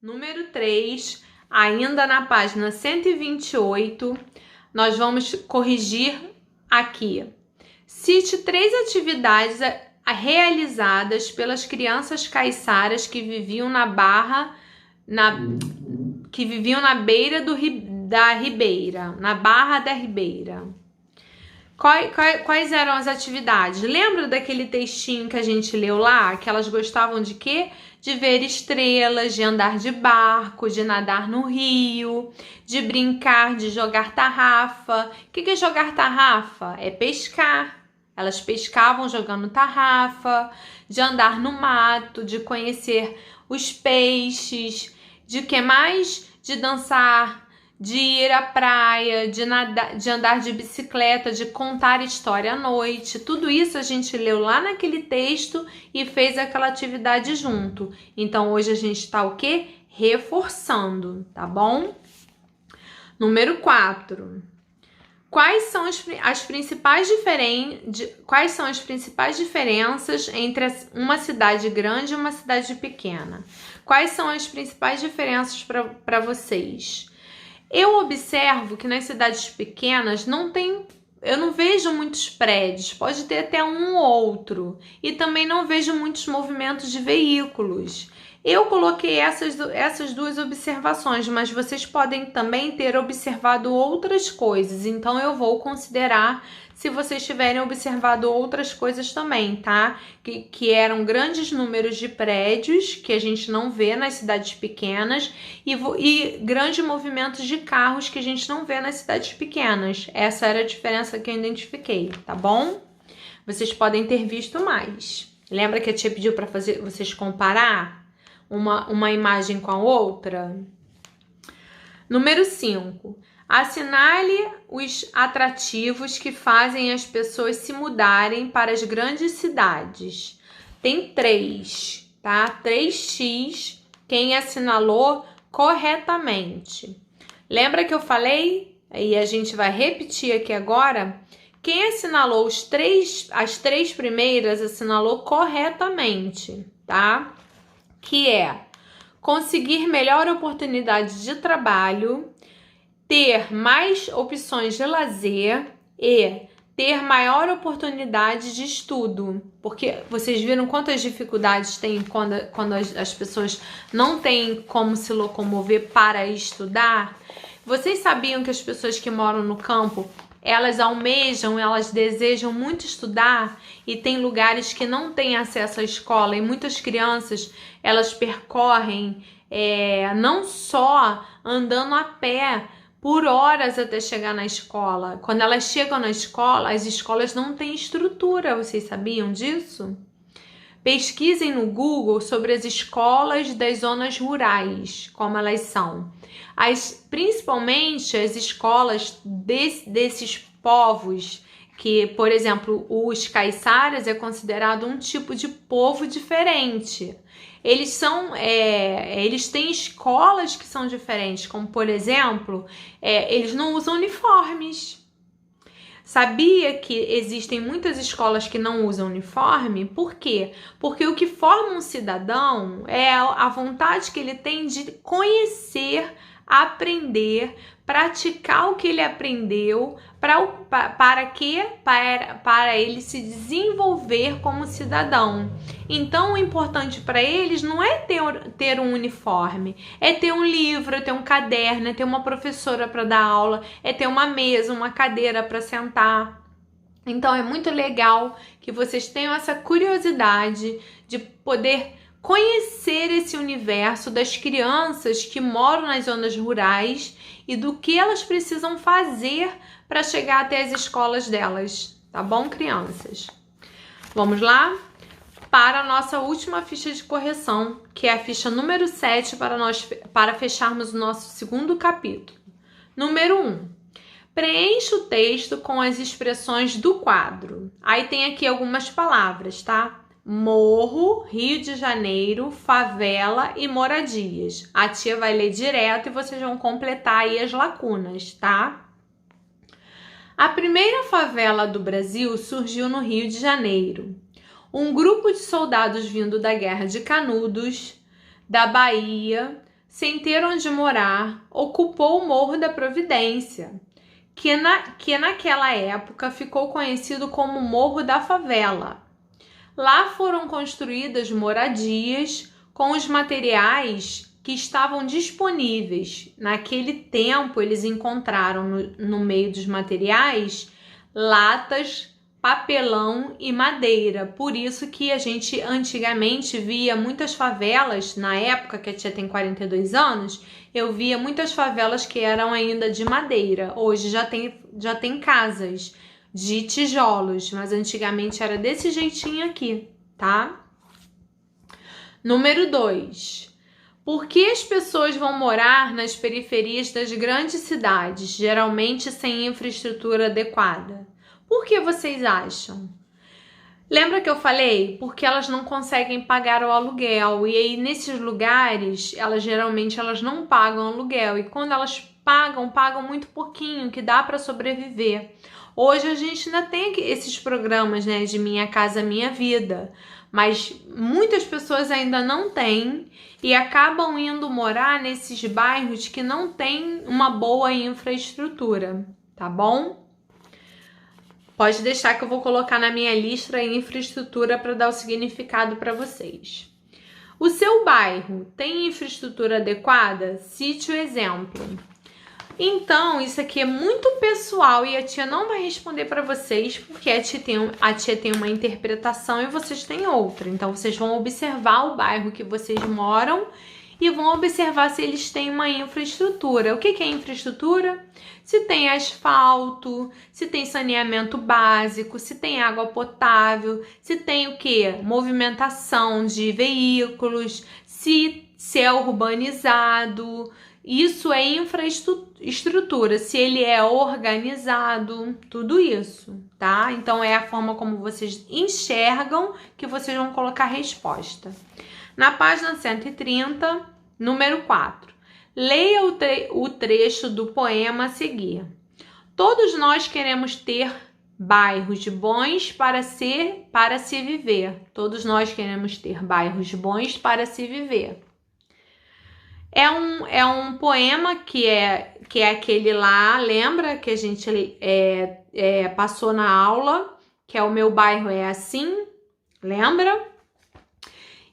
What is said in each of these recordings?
Número 3, ainda na página 128, nós vamos corrigir aqui. Cite 3 atividades realizadas pelas crianças caiçaras que viviam na beira da ribeira, na Barra da Ribeira. Quais eram as atividades? Lembra daquele textinho que a gente leu lá? Que elas gostavam de quê? De ver estrelas, de andar de barco, de nadar no rio, de brincar, de jogar tarrafa. O que é jogar tarrafa? É pescar. Elas pescavam jogando tarrafa, de andar no mato, de conhecer os peixes, de que mais? De dançar, de ir à praia, de nadar, de andar de bicicleta, de contar história à noite. Tudo isso a gente leu lá naquele texto e fez aquela atividade junto. Então hoje a gente está o quê? Reforçando, tá bom? Número 4. Quais são as principais diferenças entre uma cidade grande e uma cidade pequena? Quais são as principais diferenças para vocês? Eu observo que nas cidades pequenas eu não vejo muitos prédios, pode ter até um ou outro, e também não vejo muitos movimentos de veículos. Eu coloquei essas 2 observações, mas vocês podem também ter observado outras coisas, então eu vou considerar se vocês tiverem observado outras coisas também, tá? Que eram grandes números de prédios, que a gente não vê nas cidades pequenas, e grandes movimentos de carros que a gente não vê nas cidades pequenas. Essa era a diferença que eu identifiquei, tá bom? Vocês podem ter visto mais. Lembra que a tia pediu para vocês comparar uma imagem com a outra? Número 5. Assinale os atrativos que fazem as pessoas se mudarem para as grandes cidades. Tem 3, tá? 3x, quem assinalou corretamente. Lembra que eu falei? E a gente vai repetir aqui agora. Quem assinalou as 3 primeiras assinalou corretamente, tá? Que é conseguir melhor oportunidade de trabalho, ter mais opções de lazer e ter maior oportunidade de estudo. Porque vocês viram quantas dificuldades tem quando as pessoas não têm como se locomover para estudar? Vocês sabiam que as pessoas que moram no campo, elas almejam, elas desejam muito estudar e tem lugares que não têm acesso à escola e muitas crianças, elas percorrem não só andando a pé, por horas até chegar na escola. Quando elas chegam na escola, as escolas não têm estrutura, vocês sabiam disso? Pesquisem no Google sobre as escolas das zonas rurais, como elas são. Principalmente as escolas desses povos, que, por exemplo, os caiçaras é considerado um tipo de povo diferente. Eles têm escolas que são diferentes, como por exemplo, eles não usam uniformes. Sabia que existem muitas escolas que não usam uniforme? Por quê? Porque o que forma um cidadão é a vontade que ele tem de conhecer, aprender, praticar o que ele aprendeu, para quê? Para ele se desenvolver como cidadão. Então, o importante para eles não é ter um uniforme, é ter um livro, é ter um caderno, é ter uma professora para dar aula, é ter uma mesa, uma cadeira para sentar. Então, é muito legal que vocês tenham essa curiosidade de poder conhecer esse universo das crianças que moram nas zonas rurais e do que elas precisam fazer para chegar até as escolas delas, tá bom, crianças? Vamos lá para a nossa última ficha de correção, que é a ficha número 7 para fecharmos o nosso segundo capítulo. Número 1. Preencha o texto com as expressões do quadro. Aí tem aqui algumas palavras, tá? Morro, Rio de Janeiro, favela e moradias. A tia vai ler direto e vocês vão completar aí as lacunas, tá? A primeira favela do Brasil surgiu no Rio de Janeiro. Um grupo de soldados vindo da Guerra de Canudos, da Bahia, sem ter onde morar, ocupou o Morro da Providência, que naquela época ficou conhecido como Morro da Favela. Lá foram construídas moradias com os materiais que estavam disponíveis. Naquele tempo, eles encontraram no meio dos materiais latas, papelão e madeira. Por isso que a gente antigamente via muitas favelas, na época que a tia tem 42 anos, eu via muitas favelas que eram ainda de madeira. Hoje já tem casas de tijolos, mas antigamente era desse jeitinho aqui, tá? Número 2. Por que as pessoas vão morar nas periferias das grandes cidades, geralmente sem infraestrutura adequada? Por que vocês acham? Lembra que eu falei? Porque elas não conseguem pagar o aluguel. E aí, nesses lugares, geralmente não pagam aluguel. E quando elas pagam muito pouquinho, que dá para sobreviver. Hoje a gente ainda tem esses programas, né, de Minha Casa Minha Vida. Mas muitas pessoas ainda não têm e acabam indo morar nesses bairros que não têm uma boa infraestrutura, tá bom? Pode deixar que eu vou colocar na minha lista a infraestrutura para dar o significado para vocês. O seu bairro tem infraestrutura adequada? Cite o exemplo. Então, isso aqui é muito pessoal e a tia não vai responder para vocês, porque a tia tem uma interpretação e vocês têm outra. Então, vocês vão observar o bairro que vocês moram e vão observar se eles têm uma infraestrutura. O que é infraestrutura? Se tem asfalto, se tem saneamento básico, se tem água potável, se tem o quê? Movimentação de veículos, se é urbanizado. Isso é infraestrutura, se ele é organizado, tudo isso, tá? Então, é a forma como vocês enxergam que vocês vão colocar a resposta. Na página 130, número 4. Leia o trecho do poema a seguir. Todos nós queremos ter bairros bons para se viver. Todos nós queremos ter bairros bons para se viver. É um poema que é aquele lá, lembra que a gente passou na aula, que é O Meu Bairro é Assim, lembra?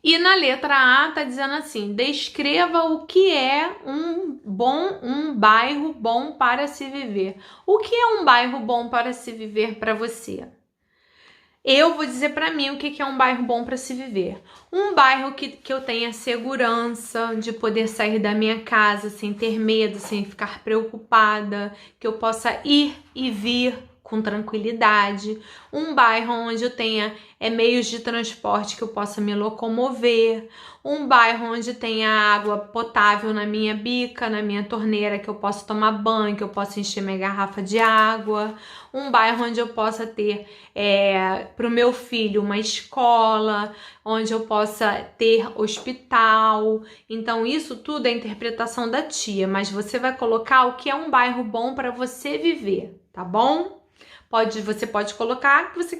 E na letra A tá dizendo assim, descreva o que é um bairro bom para se viver. O que é um bairro bom para se viver para você? Eu vou dizer para mim o que é um bairro bom para se viver. Um bairro que eu tenha segurança de poder sair da minha casa sem ter medo, sem ficar preocupada, que eu possa ir e vir com tranquilidade. Um bairro onde eu tenha meios de transporte que eu possa me locomover. Um bairro onde tenha água potável na minha bica, na minha torneira, que eu possa tomar banho, que eu possa encher minha garrafa de água. Um bairro onde eu possa ter para o meu filho uma escola, onde eu possa ter hospital. Então, isso tudo é interpretação da tia, mas você vai colocar o que é um bairro bom para você viver, tá bom? Você pode colocar que você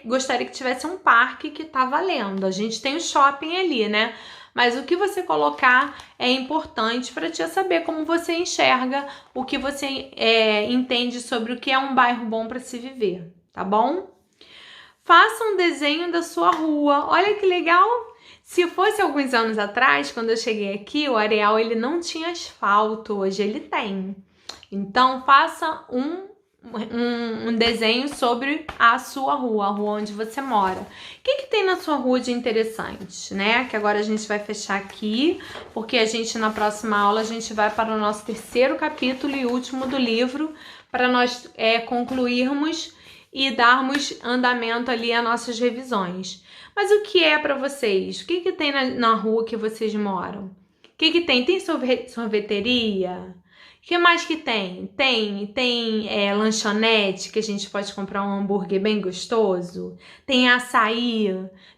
gostaria que tivesse um parque que tá valendo. A gente tem o shopping ali, né? Mas o que você colocar é importante para te saber como você enxerga, o que você entende sobre o que é um bairro bom para se viver, tá bom? Faça um desenho da sua rua. Olha que legal! Se fosse alguns anos atrás, quando eu cheguei aqui, o Areal ele não tinha asfalto, hoje ele tem. Então, faça um desenho sobre a sua rua, a rua onde você mora. O que tem na sua rua de interessante, né? Que agora a gente vai fechar aqui, porque na próxima aula a gente vai para o nosso terceiro capítulo e último do livro, para nós concluirmos e darmos andamento ali às nossas revisões. Mas o que é para vocês? O que tem na rua que vocês moram? O que tem? Tem sorveteria? Que mais que tem? Tem lanchonete, que a gente pode comprar um hambúrguer bem gostoso. Tem açaí,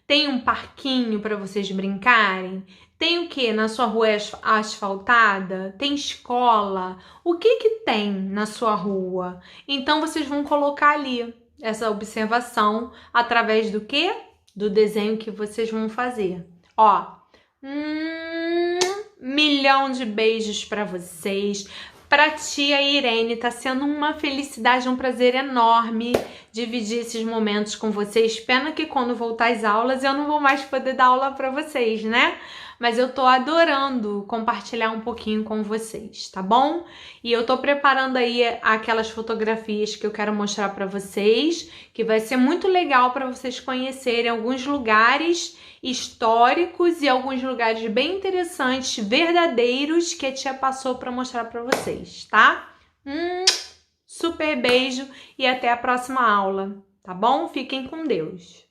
tem um parquinho para vocês brincarem. Tem o que na sua rua asfaltada? Tem escola? O que que tem na sua rua? Então vocês vão colocar ali essa observação através do quê? Do desenho que vocês vão fazer. Ó, milhão de beijos para vocês. Pra tia Irene, tá sendo uma felicidade, um prazer enorme dividir esses momentos com vocês. Pena que quando voltar às aulas eu não vou mais poder dar aula para vocês, né? Mas eu tô adorando compartilhar um pouquinho com vocês, tá bom? E eu tô preparando aí aquelas fotografias que eu quero mostrar para vocês, que vai ser muito legal para vocês conhecerem alguns lugares históricos e alguns lugares bem interessantes, verdadeiros, que a tia passou para mostrar para vocês, tá? Super beijo e até a próxima aula, tá bom? Fiquem com Deus.